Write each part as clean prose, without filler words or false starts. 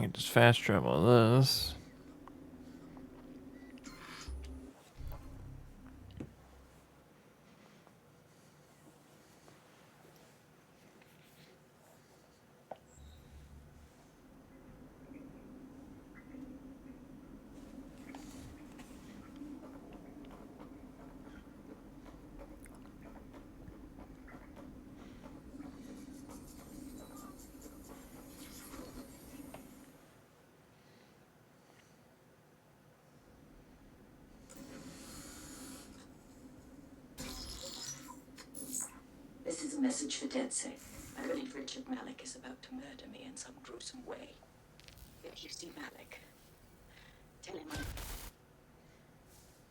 can just fast travel this. This is a message for DedSec. I believe Richard Malik is about to murder me in some gruesome way. If you see Malik, tell him I'm...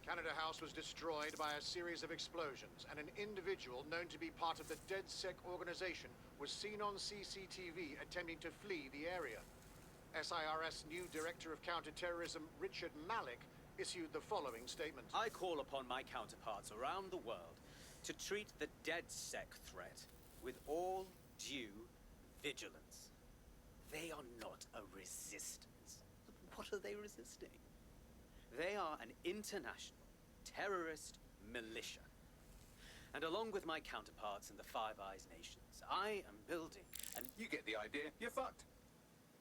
Canada House was destroyed by a series of explosions, and an individual known to be part of the DedSec organization was seen on CCTV attempting to flee the area. SIRS new Director of Counterterrorism, Richard Malik, issued the following statement. I call upon my counterparts around the world to treat the DedSec threat with all due vigilance. They are not a resistance. What are they resisting? They are an international terrorist militia. And along with my counterparts in the Five Eyes nations, I am building and You get the idea. You're fucked.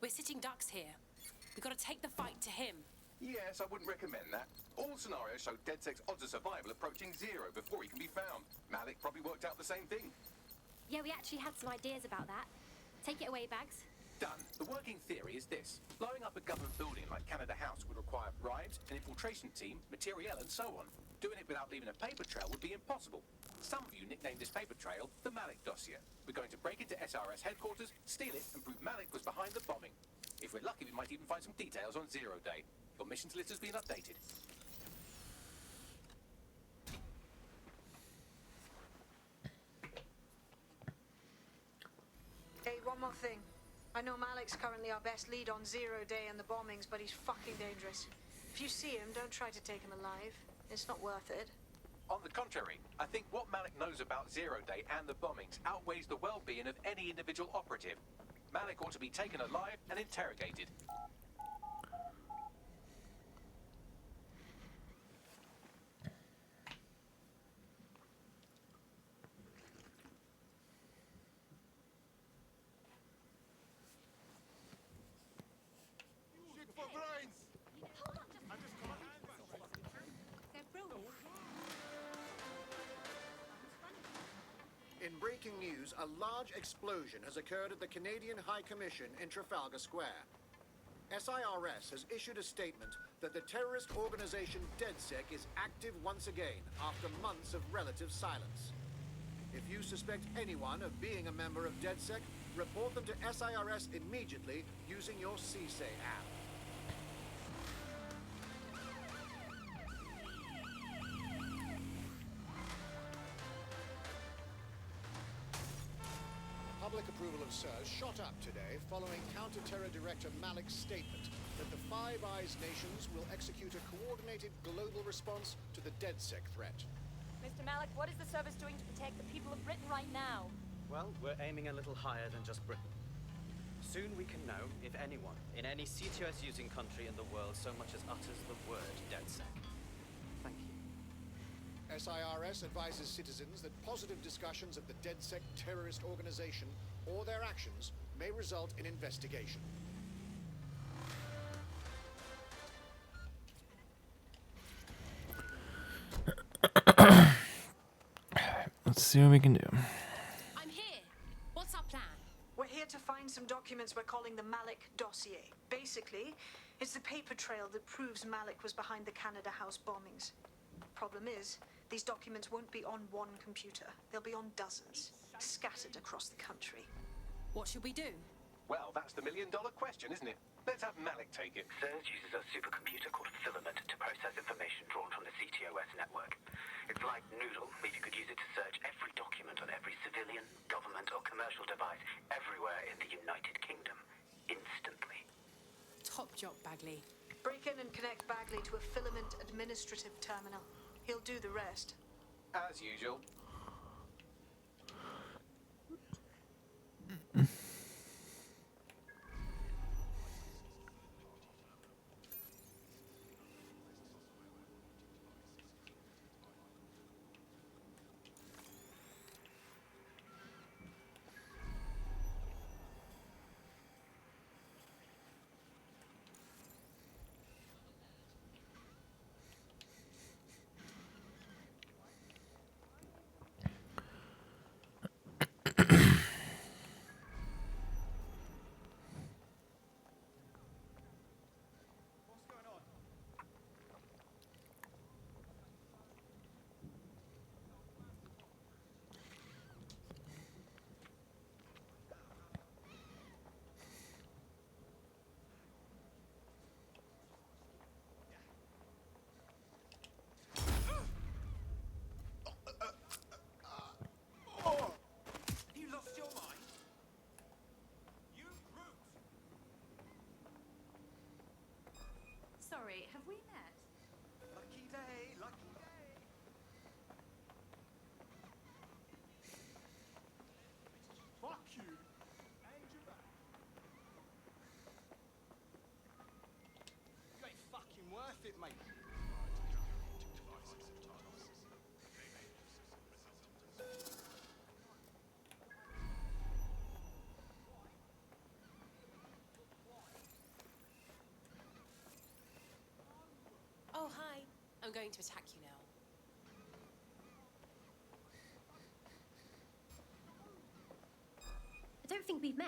We're sitting ducks here. We've got to take the fight to him. Yes, I wouldn't recommend that. All scenarios show DedSec's odds of survival approaching 0 before he can be found. Malik probably worked out the same thing. Yeah, we actually had some ideas about that. Take it away, Bags. Done. The working theory is this. Blowing up a government building like Canada House would require bribes, an infiltration team, materiel, and so on. Doing it without leaving a paper trail would be impossible. Some of you nicknamed this paper trail the Malik dossier. We're going to break into SRS headquarters, steal it, and prove Malik was behind the bombing. If we're lucky, we might even find some details on Zero Day. Your missions list has been updated. Hey, one more thing. I know Malik's currently our best lead on Zero Day and the bombings, but he's fucking dangerous. If you see him, don't try to take him alive. It's not worth it. On the contrary, I think what Malik knows about Zero Day and the bombings outweighs the well-being of any individual operative. Malik ought to be taken alive and interrogated. In breaking news, a large explosion has occurred at the Canadian High Commission in Trafalgar Square. SIRS has issued a statement that the terrorist organization DedSec is active once again after months of relative silence. If you suspect anyone of being a member of DedSec, report them to SIRS immediately using your CSAY app. Public approval of SIRS shot up today following Counter-Terror Director Malik's statement that the Five Eyes nations will execute a coordinated global response to the DedSec threat. Mr. Malik, what is the service doing to protect the people of Britain right now? well, we're aiming a little higher than just Britain. Soon we can know if anyone in any CTOS-using country in the world so much as utters the word DedSec. Thank you. SIRS advises citizens that positive discussions of the DedSec terrorist organization or their actions may result in investigation. Let's see what we can do. I'm here. What's our plan? We're here to find some documents we're calling the Malik dossier. Basically, it's the paper trail that proves Malik was behind the Canada House bombings. Problem is, these documents won't be on one computer. They'll be on dozens, scattered across the country. What should we do? Well, that's the million-dollar question, isn't it? Let's have Malik take it. SIRS uses a supercomputer called Filament to process information drawn from the CTOS network. It's like Noodle, if you could use it to search every document on every civilian, government, or commercial device everywhere in the United Kingdom, instantly. Top job, Bagley. Break in and connect Bagley to a Filament administrative terminal. He'll do the rest. As usual. have we met? Lucky day, lucky day. Fuck you, and your back. You ain't fucking worth it, mate. Oh, hi. I'm going to attack you now. I don't think we've met.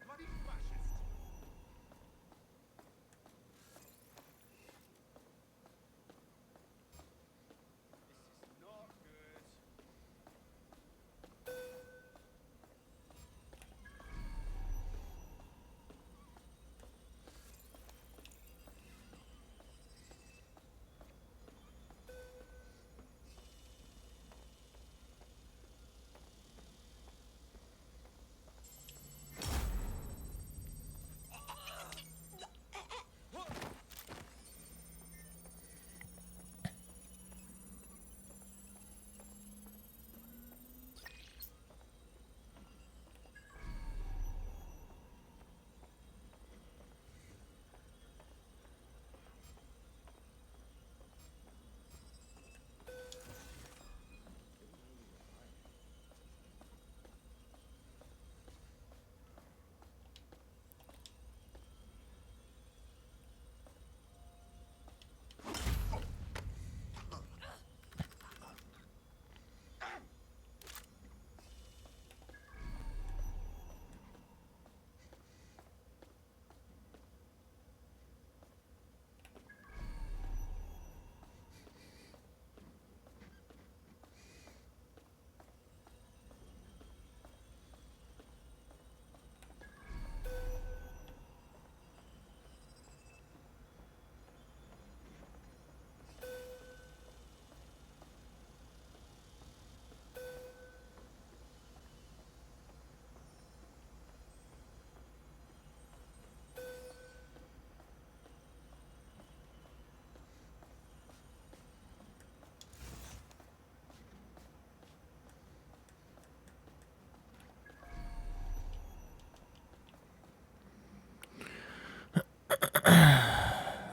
Bloody fascist. This is not good.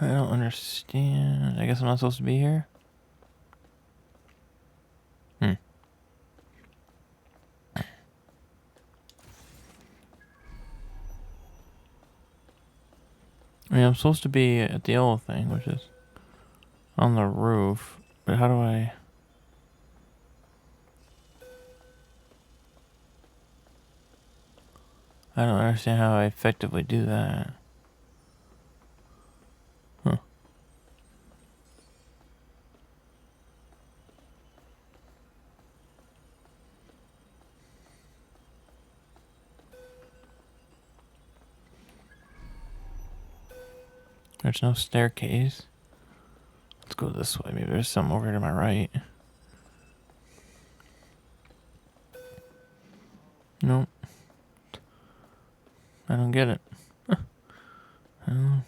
I don't understand. I guess I'm not supposed to be here? Hmm. I mean, I'm supposed to be at the old thing, which is on the roof. But how do I... I don't understand how I effectively do that. Huh. There's no staircase. Let's go this way. Maybe there's some over to my right. Nope. I don't get it. Oh.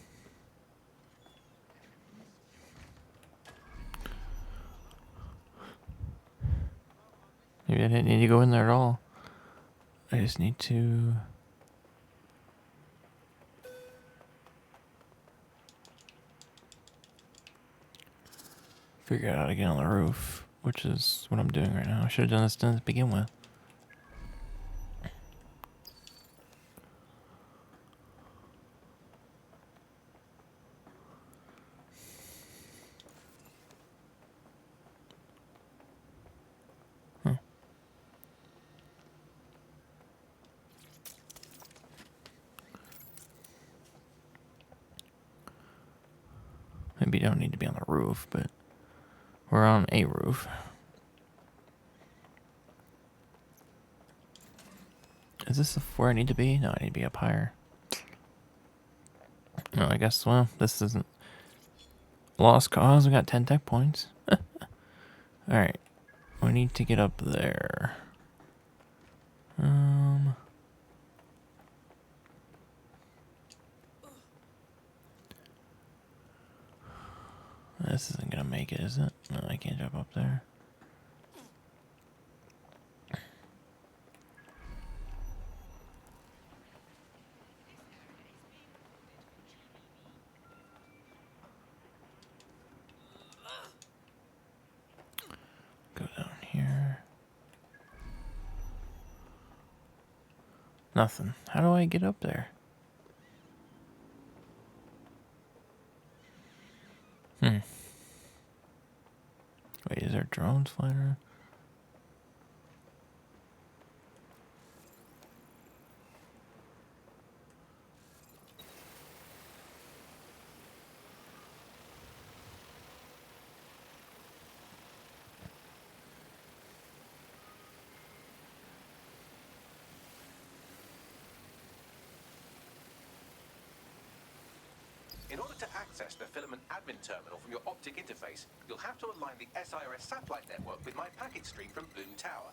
Maybe I didn't need to go in there at all. I just need to... figure out how to get on the roof, which is what I'm doing right now. I should have done this to begin with. We don't need to be on the roof, but we're on a roof. Is this where I need to be? No, I need to be up higher. No, I guess, well, this isn't lost cause. We got 10 tech points. Alright. We need to get up there. This isn't gonna make it, is it? No, I can't jump up there. Go down here. Nothing. How do I get up there? Wait, is there drones flying around? In order to access the Filament admin terminal from your optic interface, you'll have to align the SIRS satellite network with my packet stream from Bloom Tower.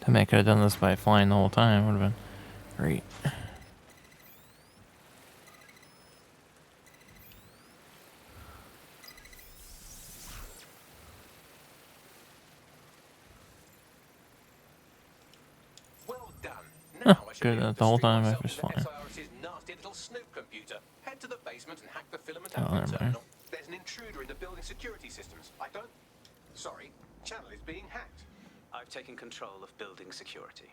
I mean, I could have done this by flying the whole time. Would have been great. Well done. Now I should Good. be able The to whole stream time I myself was into flying. SIRS's nasty little snoop computer. Head to the basement and hack the Filament Oh, admin never mind. terminal. There's an intruder in the building security systems. Sorry, channel is being hacked. I've taken control of building security.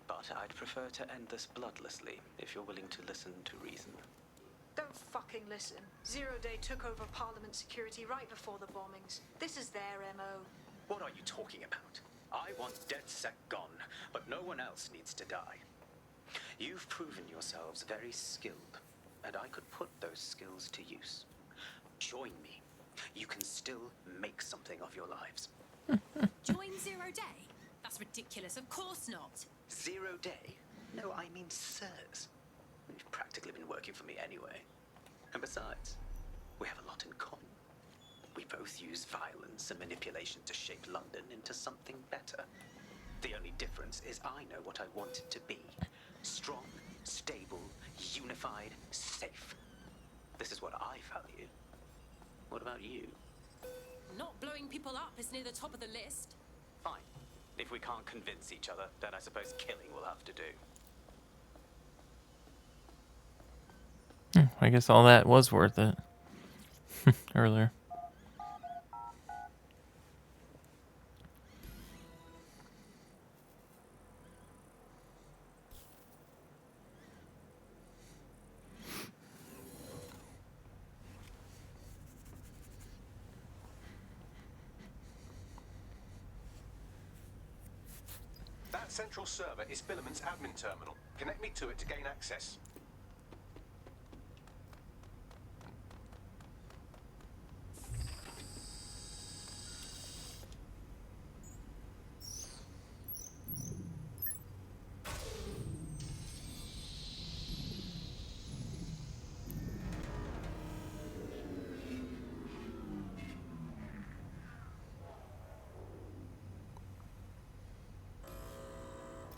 But I'd prefer to end this bloodlessly, if you're willing to listen to reason. Don't fucking listen. Zero Day took over Parliament security right before the bombings. This is their MO. What are you talking about? I want DedSec gone, but no one else needs to die. You've proven yourselves very skilled, and I could put those skills to use. Join me. You can still make something of your lives. Join Zero Day? That's ridiculous. Of course not. 0 Day? No, I mean sirs. You've practically been working for me anyway. And besides, we have a lot in common. We both use violence and manipulation to shape London into something better. The only difference is I know what I want it to be. Strong, stable, unified, safe. This is what I value. What about you? Not blowing people up is near the top of the list. Fine. If we can't convince each other, then I suppose killing will have to do. I guess all that was worth it. Earlier. That central server is Filament's admin terminal. Connect me to it to gain access.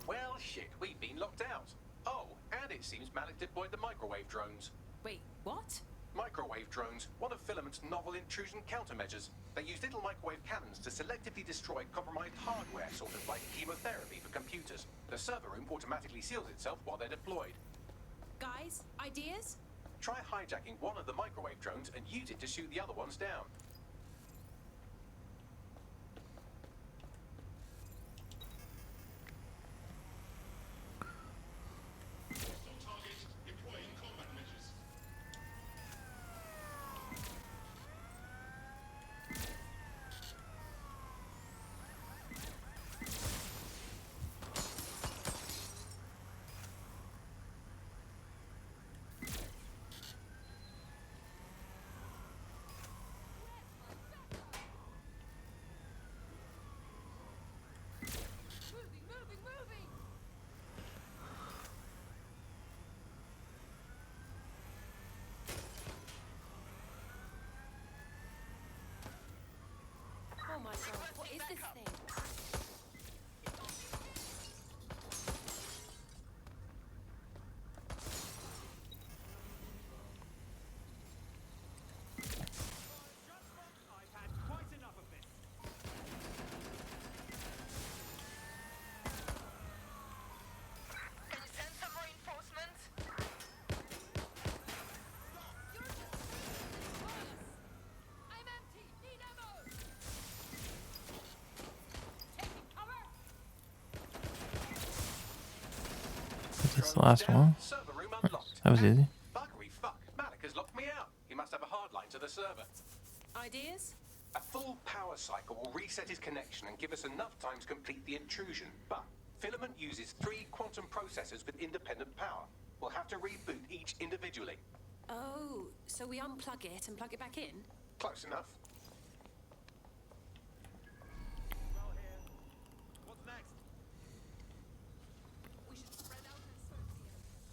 Well, shit, we've been locked out. Oh, and it seems Malik deployed the microwave drones. Wait, what? Microwave drones, one of Filament's novel intrusion countermeasures. They use little microwave cannons to selectively destroy compromised hardware, sort of like chemotherapy for computers. The server room automatically seals itself while they're deployed. Guys, ideas? Try hijacking one of the microwave drones and use it to shoot the other ones down. Is this the last one? Server room unlocked. That was easy. Buggery fuck. Malik has locked me out. He must have a hard line to the server. Ideas? A full power cycle will reset his connection and give us enough time to complete the intrusion. But Filament uses 3 quantum processors with independent power. We'll have to reboot each individually. Oh, so we unplug it and plug it back in? Close enough. Well here. What's next? We should spread out and search the area.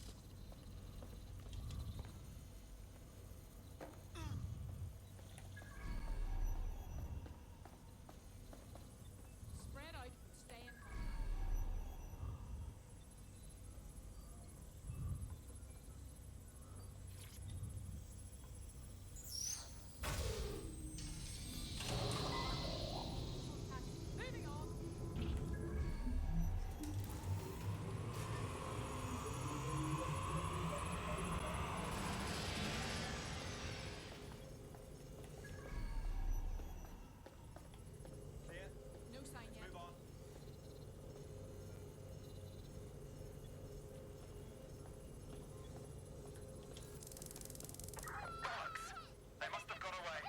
Spread out, stay in contact. Moving on. Clear. No sign yet. Move on. They must have got away.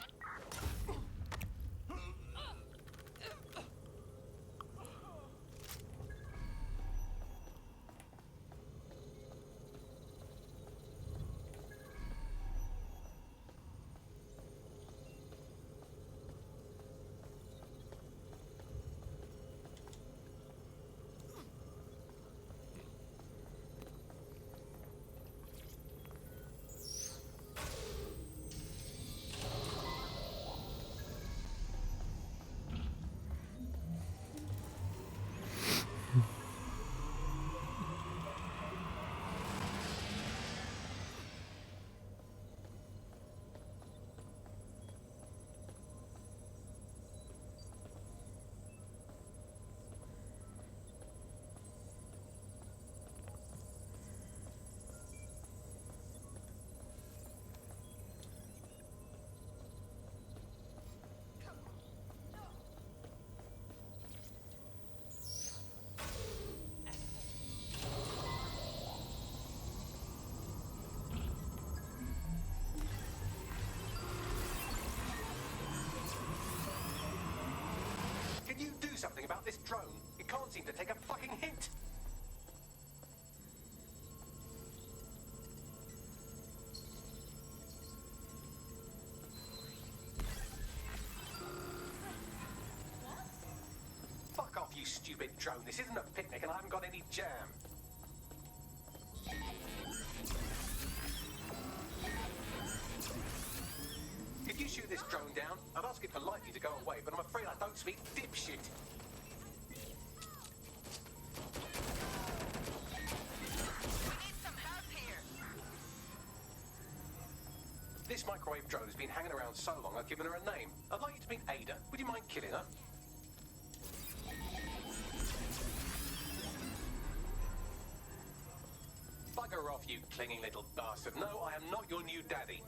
Can you do something about this drone? It can't seem to take a fucking hint. Fuck off, you stupid drone. This isn't a picnic and I haven't got any jam. If you shoot this drone down, I'd ask it politely to go away, but I'm afraid I don't speak dipshit. This microwave drone has been hanging around so long I've given her a name. I'd like you to meet Ada. Would you mind killing her? Bugger off, you clinging little bastard. No, I am not your new daddy.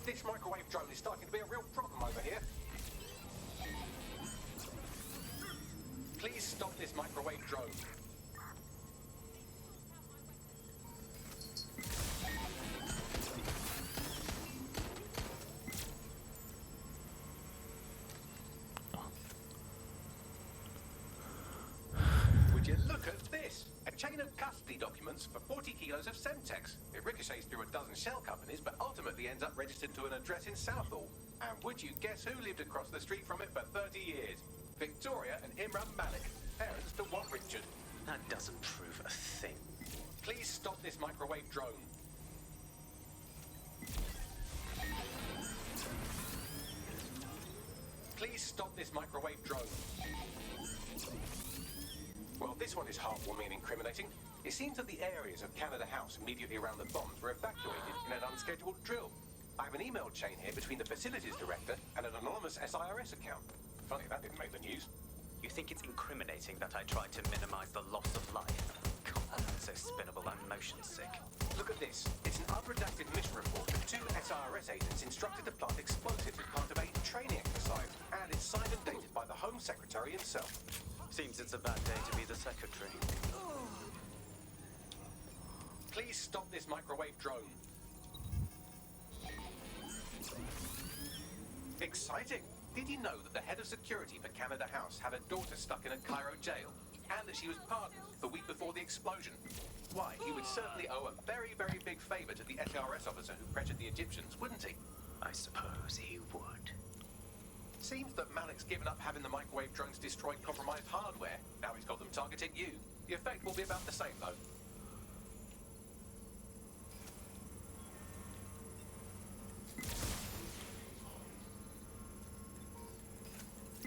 This microwave drone is starting to be a real problem over here. Please stop this microwave drone. Would you look at this? A chain of custody documents for 40 kilos of Semtex. It ricochets through a dozen shell companies, but ultimately ends up registered to an address in Southall. And would you guess who lived across the street from it for 30 years? Victoria and Imran Malik, parents to Wat Richard. That doesn't prove a thing. Please stop this microwave drone. Please stop this microwave drone. Well, this one is heartwarming and incriminating. It seems that the areas of Canada House immediately around the bombs were evacuated in an unscheduled drill. I have an email chain here between the facilities director and an anonymous SIRS account. Funny that didn't make the news. You think it's incriminating that I tried to minimize the loss of life? Come on, so spinnable, I'm motion sick. Look at this. It's an unredacted mission report of 2 SIRS SIRS agents instructed to plant explosives as part of a training exercise, and it's signed and dated by the Home Secretary himself. Seems it's a bad day to be the secretary. Please stop this microwave drone. Exciting! Did you know that the head of security for Canada House had a daughter stuck in a Cairo jail? And that she was pardoned the week before the explosion? Why, he would certainly owe a very, very big favor to the SRS officer who pressured the Egyptians, wouldn't he? I suppose he would. Seems that Malik's given up having the microwave drones destroy compromised hardware. Now he's got them targeting you. The effect will be about the same, though.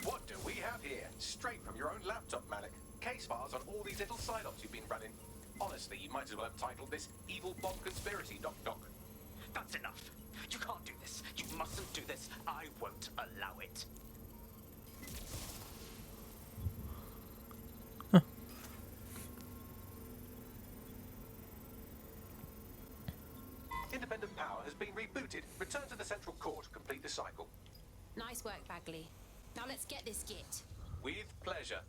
What do we have here? Straight from your own laptop, Malik. Case files on all these little side ops you've been running. Honestly, you might as well have titled this Evil Bomb Conspiracy, Doc. That's enough. You can't do this. You mustn't do this. I won't allow it. Independent power has been rebooted. Return to the central core to complete the cycle. Nice work, Bagley. Now let's get this git. With pleasure.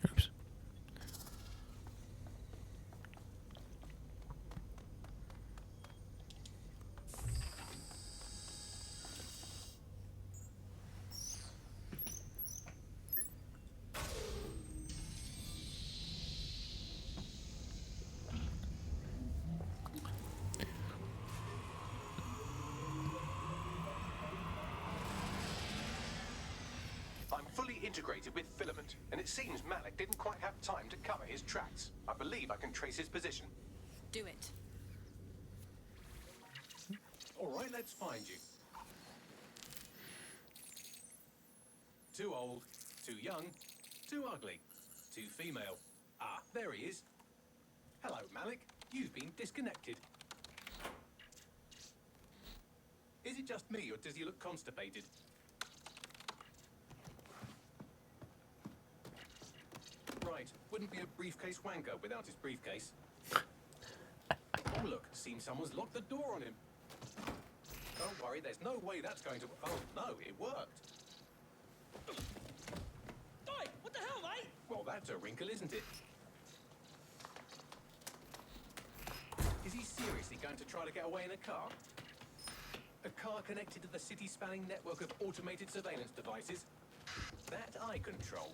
Oops. I'm fully integrated with Filament, and it seems Malik didn't quite have time to cover his tracks. I believe I can trace his position. Do it. All right, let's find you. Too old, too young, too ugly, too female. Ah, there he is. Hello, Malik. You've been disconnected. Is it just me, or does he look constipated? Right, wouldn't be a briefcase wanker without his briefcase. Oh look, seems someone's locked the door on him. Don't worry, there's no way that's going to... Oh no, it worked. Oi, what the hell, mate? Well, that's a wrinkle, isn't it? Is he seriously going to try to get away in a car? A car connected to the city-spanning network of automated surveillance devices? That I control.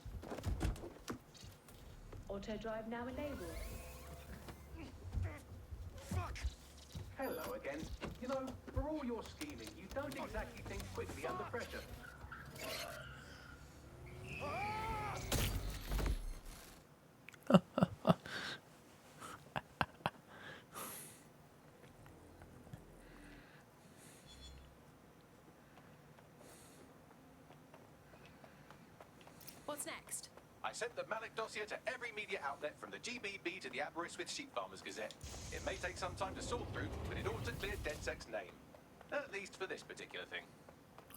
Auto drive now enabled. Fuck! Hello again. You know, for all your scheming, you don't exactly think quickly under pressure. What's next? I sent the Malik dossier to every media outlet from the GBB to the Aberystwyth Sheep Farmers Gazette. It may take some time to sort through, but it ought to clear DedSec's name. At least for this particular thing.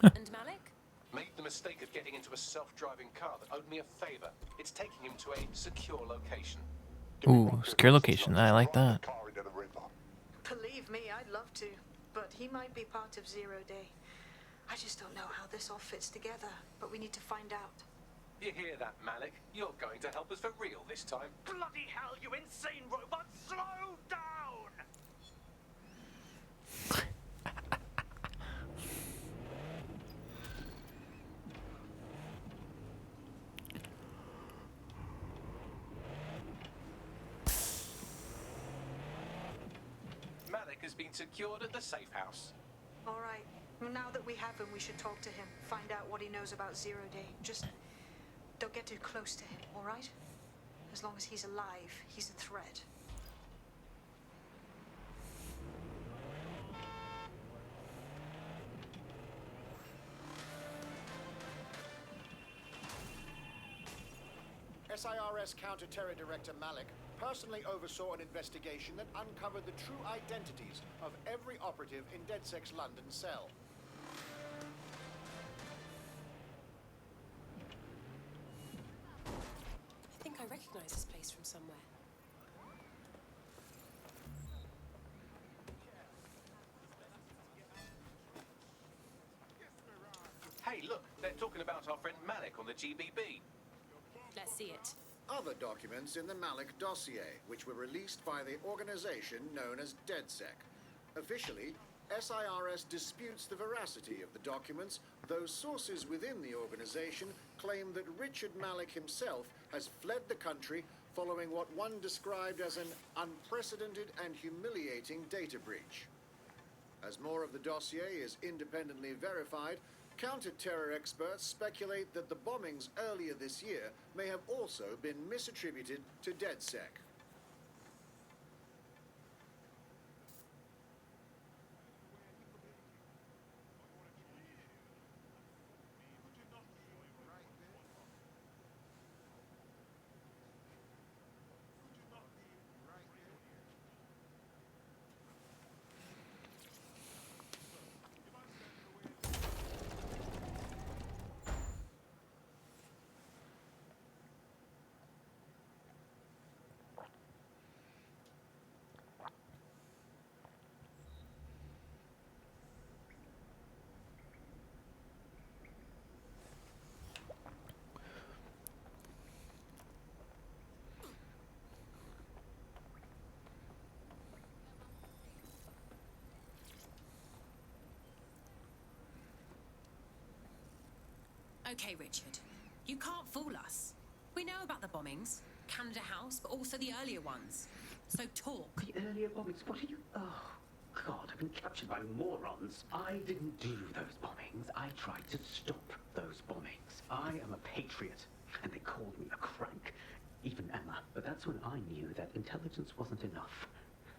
And Malik? Made the mistake of getting into a self-driving car that owed me a favor. It's taking him to a secure location. Ooh, secure location. I like that. Believe me, I'd love to. But he might be part of Zero Day. I just don't know how this all fits together. But we need to find out. You hear that, Malik? You're going to help us for real this time. Bloody hell, you insane robot! Slow down! Malik has been secured at the safe house. All right. Well, now that we have him, we should talk to him. Find out what he knows about Zero Day. Just don't get too close to him, all right? As long as he's alive, he's a threat. SIRS Counter-Terror Director Malik personally oversaw an investigation that uncovered the true identities of every operative in DedSec's London cell. I think I recognize this place from somewhere. Hey, look, they're talking about our friend Malik on the GBB. Let's see it. Other documents in the Malik dossier, which were released by the organization known as DedSec. Officially, SIRS disputes the veracity of the documents, though sources within the organization claim that Richard Malik himself has fled the country following what one described as an unprecedented and humiliating data breach. As more of the dossier is independently verified, counter-terror experts speculate that the bombings earlier this year may have also been misattributed to DedSec. Okay, Richard. You can't fool us. We know about the bombings, Canada House, but also the earlier ones. So talk. The earlier bombings? What are you... Oh, God, I've been captured by morons. I didn't do those bombings. I tried to stop those bombings. I am a patriot, and they called me a crank. Even Emma. But that's when I knew that intelligence wasn't enough.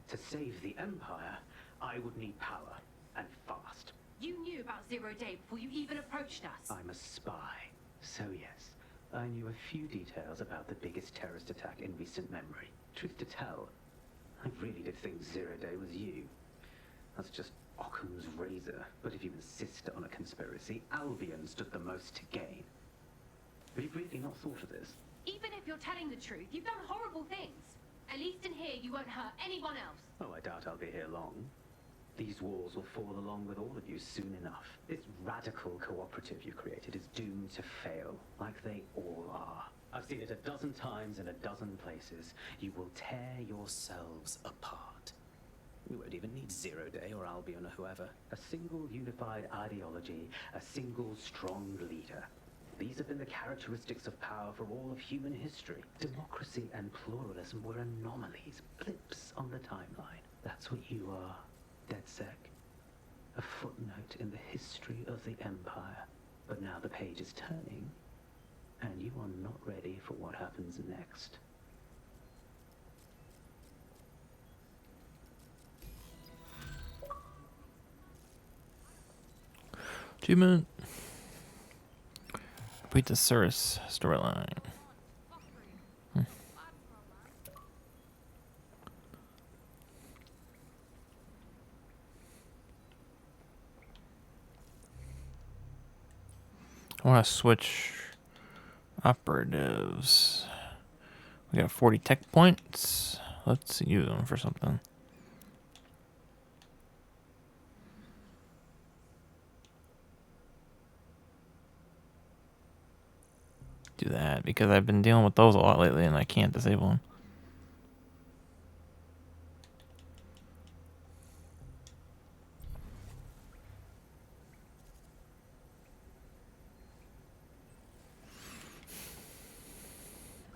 To save the Empire, I would need power, and fast. You knew about Zero Day before you even approached us. I'm a spy. So yes, I knew a few details about the biggest terrorist attack in recent memory. Truth to tell, I really did think Zero Day was you. That's just Occam's razor. But if you insist on a conspiracy, Albion stood the most to gain. Have you really not thought of this? Even if you're telling the truth, you've done horrible things. At least in here, you won't hurt anyone else. Oh, I doubt I'll be here long. These walls will fall along with all of you soon enough. This radical cooperative you created is doomed to fail, like they all are. I've seen it a dozen times in a dozen places. You will tear yourselves apart. We won't even need Zero Day or Albion or whoever. A single unified ideology, a single strong leader. These have been the characteristics of power for all of human history. Democracy and pluralism were anomalies, blips on the timeline. That's what you are. DedSec, a footnote in the history of the Empire. But now the page is turning, and you are not ready for what happens next. Achievement. Complete the Cirrus storyline. I want to switch operatives. We got 40 tech points. Let's use them for something. Do that because I've been dealing with those a lot lately and I can't disable them.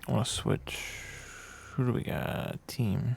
I want to switch. Who do we got? Team.